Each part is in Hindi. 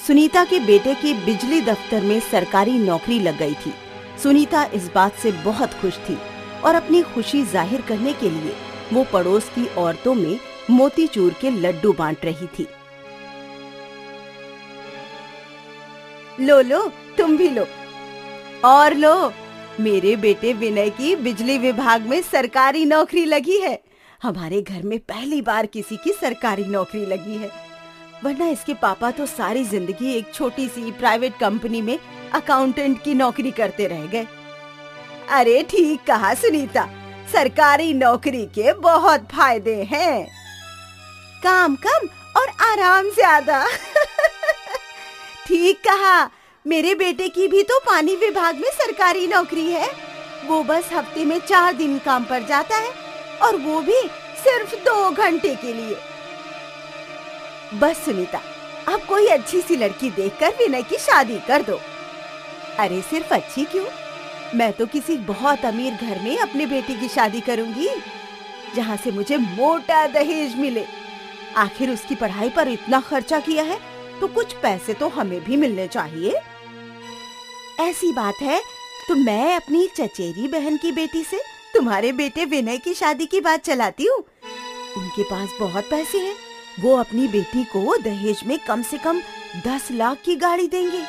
सुनीता के बेटे की बिजली दफ्तर में सरकारी नौकरी लग गई थी। सुनीता इस बात से बहुत खुश थी और अपनी खुशी जाहिर करने के लिए वो पड़ोस की औरतों में मोतीचूर के लड्डू बांट रही थी। लो लो, तुम भी लो, और लो, मेरे बेटे विनय की बिजली विभाग में सरकारी नौकरी लगी है। हमारे घर में पहली बार किसी की सरकारी नौकरी लगी है, वरना इसके पापा तो सारी जिंदगी एक छोटी सी प्राइवेट कंपनी में अकाउंटेंट की नौकरी करते रह गए। अरे ठीक कहा सुनीता, सरकारी नौकरी के बहुत फायदे हैं, काम कम और आराम ज्यादा। ठीक कहा, मेरे बेटे की भी तो पानी विभाग में सरकारी नौकरी है। वो बस हफ्ते में 4 दिन काम पर जाता है और वो भी सिर्फ 2 घंटे के लिए। बस सुनीता, अब कोई अच्छी सी लड़की देखकर विनय की शादी कर दो। अरे सिर्फ अच्छी क्यों, मैं तो किसी बहुत अमीर घर में अपने बेटे की शादी करूंगी, जहाँ से मुझे मोटा दहेज मिले। आखिर उसकी पढ़ाई पर इतना खर्चा किया है तो कुछ पैसे तो हमें भी मिलने चाहिए। ऐसी बात है तो मैं अपनी चचेरी बहन की बेटी से तुम्हारे बेटे विनय की शादी की बात चलाती हूँ। उनके पास बहुत पैसे हैं, वो अपनी बेटी को दहेज में कम से कम 10 लाख की गाड़ी देंगे।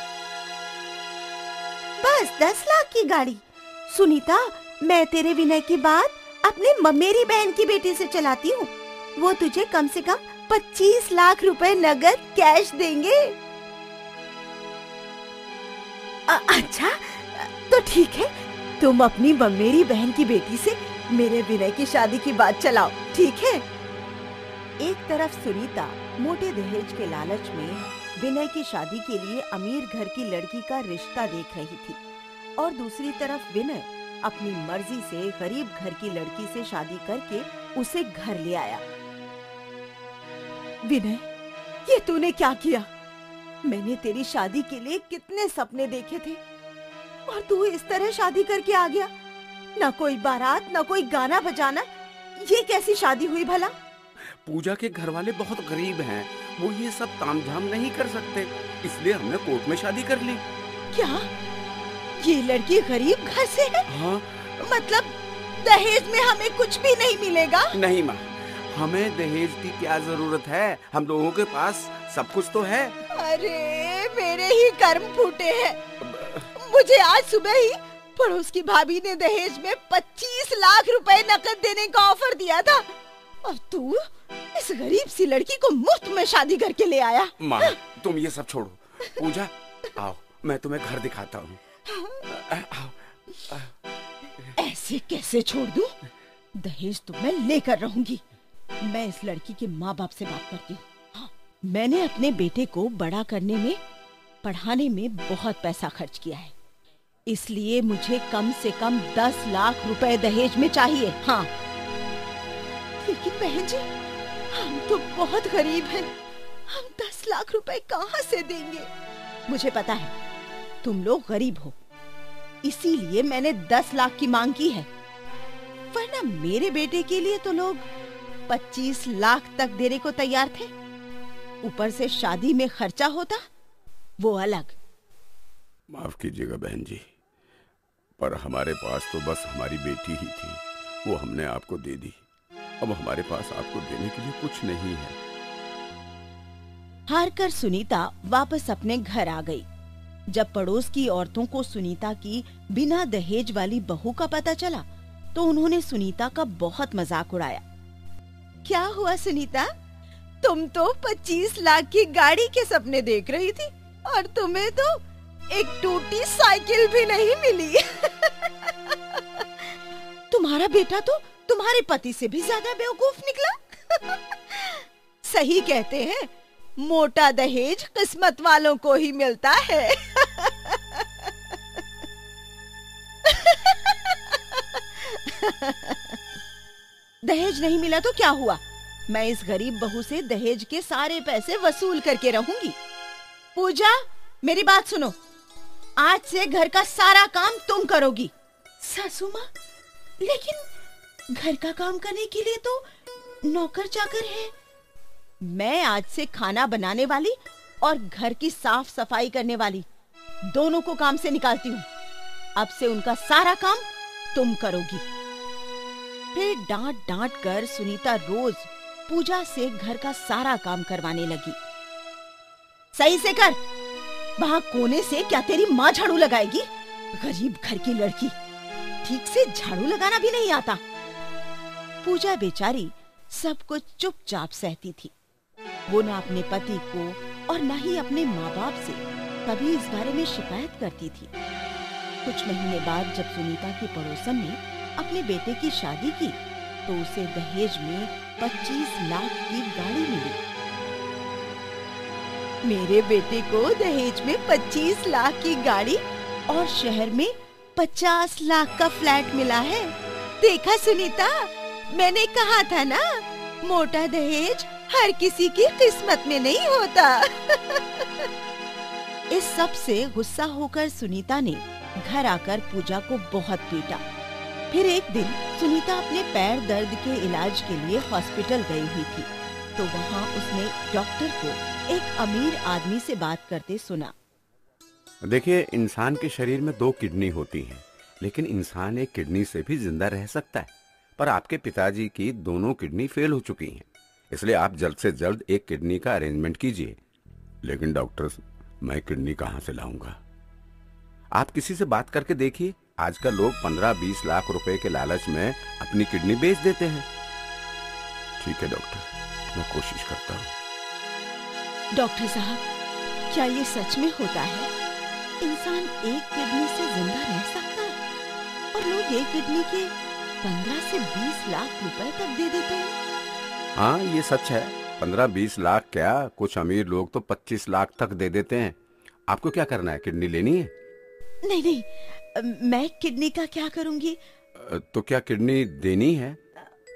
बस 10 लाख की गाड़ी? सुनीता, मैं तेरे विनय की बात अपने ममेरी बहन की बेटी से चलाती हूँ। वो तुझे कम से कम 25 लाख रुपए नगद कैश देंगे। अच्छा, तो ठीक है, तुम अपनी ममेरी बहन की बेटी से मेरे विनय की शादी की बात चलाओ, ठीक है? एक तरफ सुनीता मोटे दहेज के लालच में विनय की शादी के लिए अमीर घर की लड़की का रिश्ता देख रही थी और दूसरी तरफ विनय अपनी मर्जी से गरीब घर की लड़की से शादी करके उसे घर ले आया। विनय, ये तूने क्या किया? मैंने तेरी शादी के लिए कितने सपने देखे थे और तू इस तरह शादी करके आ गया। ना कोई बारात, ना कोई गाना बजाना, ये कैसी शादी हुई भला? पूजा के घर वाले बहुत गरीब हैं, वो ये सब तामझाम नहीं कर सकते, इसलिए हमने कोर्ट में शादी कर ली। क्या ये लड़की गरीब घर से है? हाँ। मतलब दहेज में हमें कुछ भी नहीं मिलेगा? नहीं माँ, हमें दहेज की क्या जरूरत है, हम लोगों के पास सब कुछ तो है। अरे मेरे ही कर्म फूटे हैं। मुझे आज सुबह ही पड़ोस की भाभी ने दहेज में 25 लाख रुपए नकद देने का ऑफर दिया था और तू इस गरीब सी लड़की को मुफ्त में शादी करके ले आया। माँ, तुम ये सब छोड़ो। पूजा, आओ, मैं तुम्हें घर दिखाता हूँ। ऐसे कैसे छोड़ दूं? दहेज तो मैं लेकर रहूंगी। मैं इस लड़की के माँ बाप से बात करती हूँ। हाँ, मैंने अपने बेटे को बड़ा करने में, पढ़ाने में बहुत पैसा खर्च किया है, इसलिए मुझे कम से कम 10 लाख रुपए दहेज में चाहिए। हाँ, लेकिन बहन जी, हम तो बहुत गरीब हैं, हम 10 लाख रुपए कहाँ से देंगे? मुझे पता है तुम लोग गरीब हो, इसीलिए मैंने 10 लाख की मांग की है, वरना मेरे बेटे के लिए तो लोग 25 लाख तक देने को तैयार थे। ऊपर से शादी में खर्चा होता, वो अलग। माफ कीजिएगा बहन जी, पर हमारे पास तो बस हमारी बेटी ही थी, वो हमने आपको दे दी। अब हमारे पास आपको देने के लिए कुछ नहीं है। हार कर सुनीता वापस अपने घर आ गई। जब पड़ोस की औरतों को सुनीता की बिना दहेज वाली बहू का पता चला तो उन्होंने सुनीता का बहुत मजाक उड़ाया। क्या हुआ सुनीता, तुम तो 25 लाख की गाड़ी के सपने देख रही थी और तुम्हें तो एक टूटी साइकिल भी नहीं मिली। तुम्हारा बेटा तो तुम्हारे पति से भी ज्यादा बेवकूफ निकला। सही कहते हैं, मोटा दहेज किस्मत वालों को ही मिलता है। दहेज नहीं मिला तो क्या हुआ, मैं इस गरीब बहू से दहेज के सारे पैसे वसूल करके रहूंगी। पूजा, मेरी बात सुनो, आज से घर का सारा काम तुम करोगी। सासू माँ, लेकिन घर का काम करने के लिए तो नौकर चाकर है। मैं आज से खाना बनाने वाली और घर की साफ सफाई करने वाली दोनों को काम से निकालती हूँ। अब से उनका सारा काम तुम करोगी। फिर डांट डांट कर सुनीता रोज पूजा से घर का सारा काम करवाने लगी। सही से कर, वहां कोने से क्या तेरी माँ झाड़ू लगाएगी? गरीब घर की लड़की, ठीक से झाड़ू लगाना भी नहीं आता। पूजा बेचारी सब कुछ चुपचाप सहती थी। वो ना अपने पति को और न ही अपने माँ बाप से कभी इस बारे में शिकायत करती थी। कुछ महीने बाद जब सुनीता की पड़ोसन ने अपने बेटे की शादी की तो उसे दहेज में 25 लाख की गाड़ी मिली। मेरे बेटे को दहेज में 25 लाख की गाड़ी और शहर में 50 लाख का फ्लैट मिला है। देखा सुनीता, मैंने कहा था ना, मोटा दहेज हर किसी की किस्मत में नहीं होता। इस सब से गुस्सा होकर सुनीता ने घर आकर पूजा को बहुत पीटा। फिर एक दिन सुनीता अपने पैर दर्द के इलाज के लिए हॉस्पिटल गई हुई थी तो वहाँ उसने डॉक्टर को एक अमीर आदमी से बात करते सुना। देखिए, इंसान के शरीर में 2 किडनी होती हैं, लेकिन इंसान एक किडनी से भी जिंदा रह सकता है। पर आपके पिताजी की दोनों किडनी फेल हो चुकी हैं, इसलिए आप जल्द से जल्द एक किडनी का अरेंजमेंट कीजिए। लेकिन डॉक्टर, मैं किडनी कहाँ से लाऊंगा? आप किसी से बात करके देखिए। आजकल लोग 15-20 लाख रुपए के लालच में अपनी किडनी बेच देते हैं। ठीक है डॉक्टर, मैं कोशिश करता हूँ। डॉक्टर साहब, क्या ये सच में होता है? इंसान एक किडनी से जिंदा रह सकता है और लोग एक किडनी के 15 से 20 लाख रुपए तक दे देते हैं। हाँ, ये सच है। 15-20 लाख क्या, कुछ अमीर लोग तो 25 लाख तक दे देते हैं। आपको क्या करना है? किडनी लेनी है? नहीं नहीं, मैं किडनी का क्या करूंगी? तो क्या किडनी देनी है?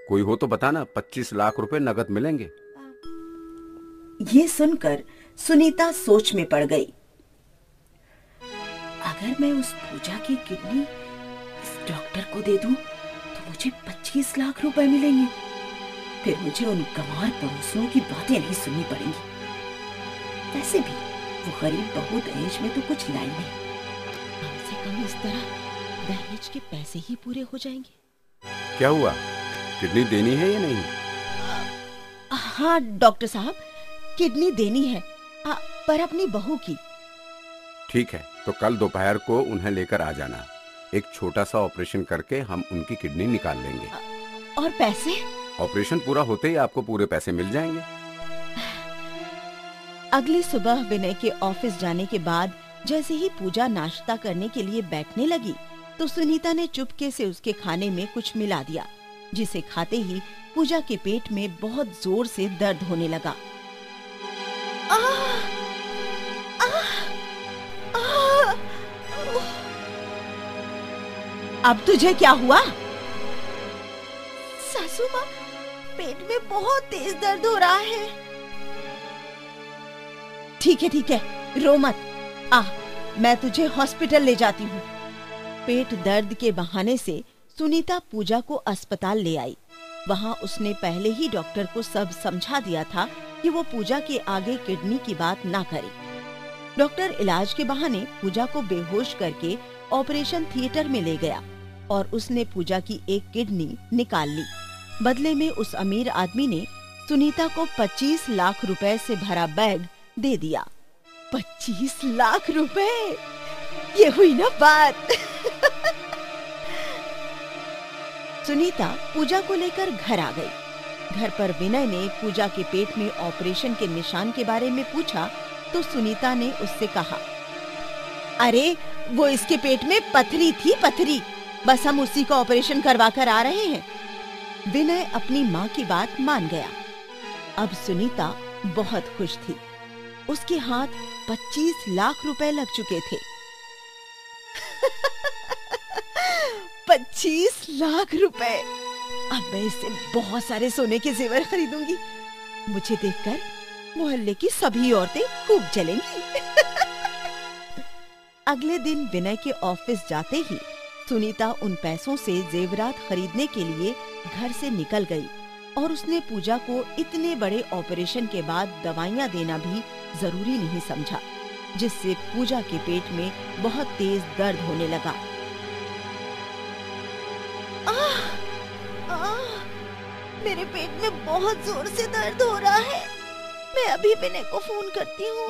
कोई हो तो बताना, 25 लाख रुपए नगद मिलेंगे। ये सुनकर सुनीता सोच में पड़ गई। अगर मैं उस पूजा की किडनी इस डॉक्टर को दे दूं तो मुझे 25 लाख रुपए मिलेंगे। फिर मुझे उन गंवार पड़ोसियों की बातें नहीं सुननी पड़ेंगी। वैसे भी वो गरीब बहू दहेज में तो कुछ लाई नहीं। कम से कम इस तरह दहेज के पैसे ही पूरे हो जाएंगे। क्या हुआ, किडनी देनी है या नहीं? हाँ डॉक्टर साहब, किडनी देनी है, पर अपनी बहू की। ठीक है, तो कल दोपहर को उन्हें लेकर आ जाना। एक छोटा सा ऑपरेशन करके हम उनकी किडनी निकाल लेंगे। और पैसे? ऑपरेशन पूरा होते ही आपको पूरे पैसे मिल जाएंगे। अगली सुबह विनय के ऑफिस जाने के बाद जैसे ही पूजा नाश्ता करने के लिए बैठने लगी तो सुनीता ने चुपके से उसके खाने में कुछ मिला दिया, जिसे खाते ही पूजा के पेट में बहुत जोर से दर्द होने लगा। अब तुझे क्या हुआ? सासू माँ, पेट में बहुत तेज दर्द हो रहा है। ठीक है, रो मत। मैं तुझे हॉस्पिटल ले जाती हूँ। पेट दर्द के बहाने से सुनीता पूजा को अस्पताल ले आई। वहाँ उसने पहले ही डॉक्टर को सब समझा दिया था कि वो पूजा के आगे किडनी की बात ना करे। डॉक्टर इलाज के बहाने पूजा को बेहोश करके ऑपरेशन थिएटर में ले गया और उसने पूजा की एक किडनी निकाल ली। बदले में उस अमीर आदमी ने सुनीता को 25 लाख रुपए से भरा बैग दे दिया। 25 लाख रुपए, ये हुई ना बात। सुनीता पूजा को लेकर घर आ गई। घर पर विनय ने पूजा के पेट में ऑपरेशन के निशान के बारे में पूछा तो सुनीता ने उससे कहा, अरे वो इसके पेट में पथरी थी, पथरी, बस हम उसी का ऑपरेशन करवा कर आ रहे हैं। विनय अपनी माँ की बात मान गया। अब सुनीता बहुत खुश थी। उसके हाथ 25 लाख रुपए लग चुके थे। 25 लाख रुपए! अब मैं इससे बहुत सारे सोने के जेवर खरीदूंगी। मुझे देखकर मोहल्ले की सभी औरतें खूब जलेंगी। अगले दिन विनय के ऑफिस जाते ही सुनीता उन पैसों से जेवरात खरीदने के लिए घर से निकल गई और उसने पूजा को इतने बड़े ऑपरेशन के बाद दवाइयाँ देना भी जरूरी नहीं समझा, जिससे पूजा के पेट में बहुत तेज दर्द होने लगा। मेरे पेट में बहुत जोर से दर्द हो रहा है। मैं अभी विनय को फोन करती हूँ।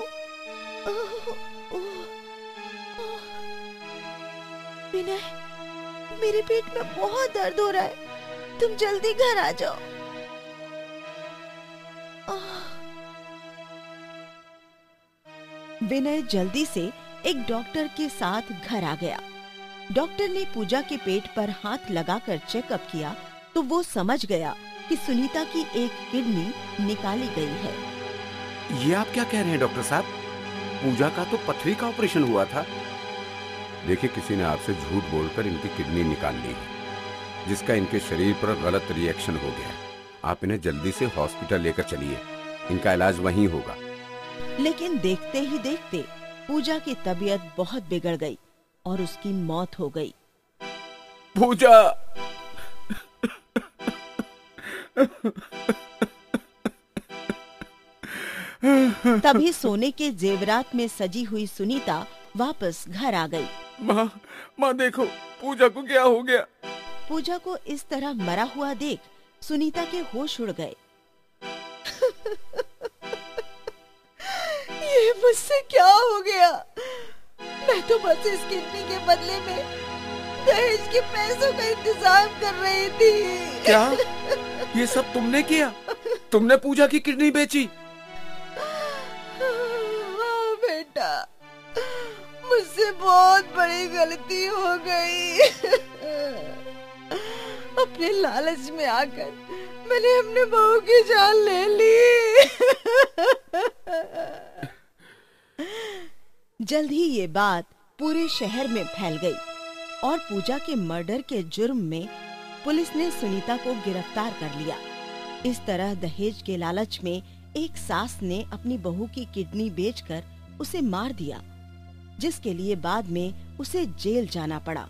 विनय, मेरे पेट में बहुत दर्द हो रहा है, तुम जल्दी घर आ जाओ। विनय जल्दी से एक डॉक्टर के साथ घर आ गया। डॉक्टर ने पूजा के पेट पर हाथ लगाकर चेकअप किया तो वो समझ गया कि सुनीता की एक किडनी निकाली गई है। ये आप क्या कह रहे हैं डॉक्टर साहब? पूजा का तो पथरी का ऑपरेशन हुआ था। देखिए, किसी ने आपसे झूठ बोलकर इनकी किडनी निकाल ली है, जिसका इनके शरीर पर गलत रिएक्शन हो गया। आप इन्हें जल्दी से हॉस्पिटल लेकर चलिए, इनका इलाज वहीं होगा। लेकिन देखते ही देखते पूजा की तबीयत बहुत बिगड़ गई और उसकी मौत हो गई। पूजा! तभी सोने के जेवरात में सजी हुई सुनीता वापस घर आ गई। माँ देखो, पूजा को क्या हो गया? पूजा को इस तरह मरा हुआ देख सुनीता के होश उड़ गए। ये मुझसे क्या हो गया? मैं तो बस इस किडनी के बदले में दहेज के पैसों का इंतजाम कर रही थी। क्या? ये सब तुमने किया? तुमने पूजा की किडनी बेची? हाँ बेटा, मुझसे बहुत बड़ी गलती हो गई। अपने लालच में आकर मैंने अपने बहू की जान ले ली। जल्द ही ये बात पूरे शहर में फैल गई और पूजा के मर्डर के जुर्म में पुलिस ने सुनीता को गिरफ्तार कर लिया। इस तरह दहेज के लालच में एक सास ने अपनी बहू की किडनी बेचकर उसे मार दिया, जिसके लिए बाद में उसे जेल जाना पड़ा।